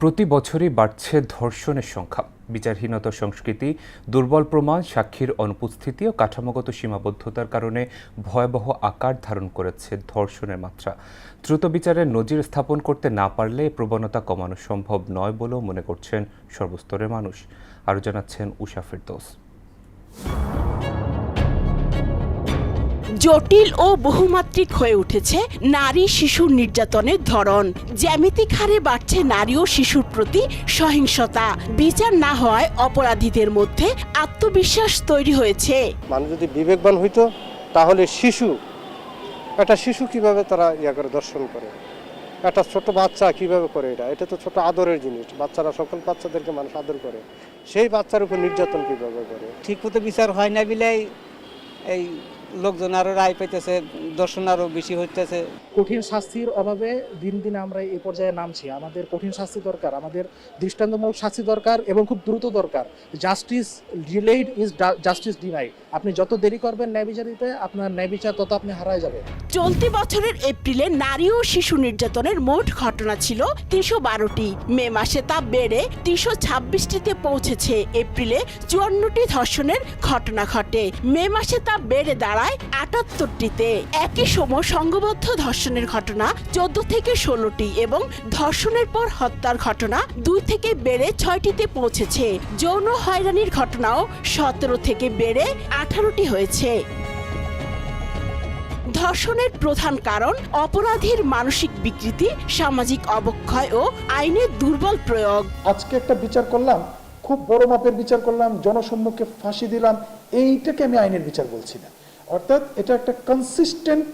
প্রতি বছরই বাড়ছে ধর্ষণের সংখ্যা। বিচারহীনতা সংস্কৃতি, দুর্বল প্রমাণ, সাক্ষীর অনুপস্থিতি ও কাঠামোগত সীমাবদ্ধতার কারণে ভয়াবহ আকার ধারণ করেছে ধর্ষণের মাত্রা। দ্রুত বিচারের নজির স্থাপন করতে না পারলে এই প্রবণতা কমানো সম্ভব নয় বলেও মনে করছেন সর্বস্তরের মানুষ। আরও জানাচ্ছেন উষা ফেরদৌস। জটিল ও বহুমাত্রিক হয়ে উঠেছে নারী শিশু নির্যাতনের ধরন। জ্যামিতিক হারে বাড়ছে নারী ও শিশুর প্রতি সহিংসতা। বিচার না হওয়ায় অপরাধীদের মধ্যে আত্মবিশ্বাস তৈরি হয়েছে। মানুষ যদি বিবেকবান হইতো তাহলে একটা শিশু কিভাবে তারা করে দর্শন করে, একটা ছোট বাচ্চা কিভাবে করে, এটা তো ছোট আদরের জিনিস। বাচ্চারা সকল বাচ্চাদেরকে মানুষ আদর করে, সেই বাচ্চার উপর নির্যাতন কিভাবে করে। ঠিক মতো বিচার হয় না বিলাই এই লোকজন আরো রায় পাইতেছে, দর্শন আরো বেশি হইতেছে। কঠিন শাস্তির অভাবে দিন দিন আমরা এই পর্যায়ে নামছি। আমাদের কঠিন শাস্তি দরকার, আমাদের দৃষ্টান্তমূলক শাস্তি দরকার এবং খুব দ্রুত দরকার। Justice delayed is justice denied. আপনি যত দেরি করবেন ন্যায় বিচার দিতে, আপনার ন্যায় বিচার তত আপনি হারায় যাবেন। চলতি বছরের এপ্রিলে নারী ও শিশু নির্যাতনের মোট ঘটনা ছিল ৩১২টি। মে মাসে তা বেড়ে ৩২৬টিতে পৌঁছেছে। এপ্রিলে ৫৪টি ধর্ষণের ঘটনা ঘটে। মে মাসে তা বেড়ে দাঁড়ায় ৭৮টিতে। একই সময় সংঘবদ্ধ ধর্ষণের ঘটনা ১৪ থেকে ১৬টি এবং ধর্ষণের পর হত্যার ঘটনা ২ থেকে বেড়ে ৬টিতে পৌঁছেছে। যৌন হয়রানির ঘটনাও ১৭ থেকে বেড়ে ১৮টি হয়েছে। ধর্ষণের প্রধান কারণ অপরাধীর মানসিক বিকৃতি, সামাজিক অবক্ষয় ও আইনের দুর্বল প্রয়োগ। আজকে একটা বিচার করলাম, খুব বড় মাপের বিচার করলাম, জনসম্মুখে ফাঁসি দিলাম, এইটাকে আমি আইনের বিচার বলছি না। অর্থাৎ এটা একটা কনসিস্টেন্ট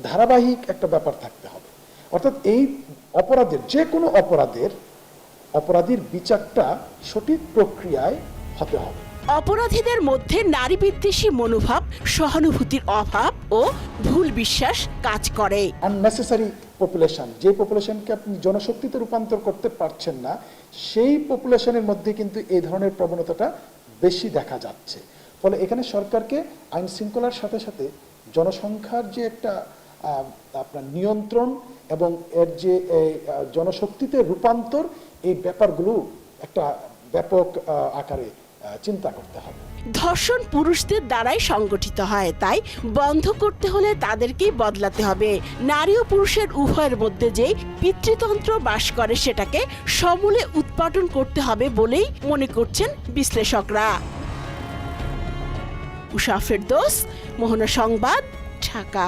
ধারাবাহিক একটা ব্যাপার থাকতে হবে। অর্থাৎ এই অপরাধের, যে কোনো অপরাধীর বিচারটা সঠিক প্রক্রিয়ায় হতে হবে। অপরাধীদের মধ্যে নারী বিদ্বেষী মনোভাব, সহানুভূতির অভাব ও ভুল বিশ্বাস কাজ করে। আননেসেসারি পপুলেশন, যে পপুলেশনকে আপনি জনশক্তিতে রূপান্তর করতে পারছেন না, সেই পপুলেশনের মধ্যে কিন্তু এই ধরনের প্রবণতাটা বেশি দেখা যাচ্ছে। ফলে এখানে সরকারকে আইন শৃঙ্খলার সাথে সাথে জনসংখ্যার যে একটা আপনার নিয়ন্ত্রণ এবং এর যে জনশক্তিতে রূপান্তর, এই ব্যাপারগুলো একটা ব্যাপক আকারে চিন্তা করতে হবে। ধর্ষণ পুরুষদের দ্বারাই সংগঠিত হয়, তাই বন্ধ করতে হলে তাদেরকেই বদলাতে হবে। নারী ও পুরুষের উভয়ের মধ্যে যে পিতৃতন্ত্র বাস করে সেটাকে সমূলে উৎপাদন করতে হবে বলেই মনে করছেন বিশ্লেষকরা। উষা ফেরদৌস, মোহনা সংবাদ, ঢাকা।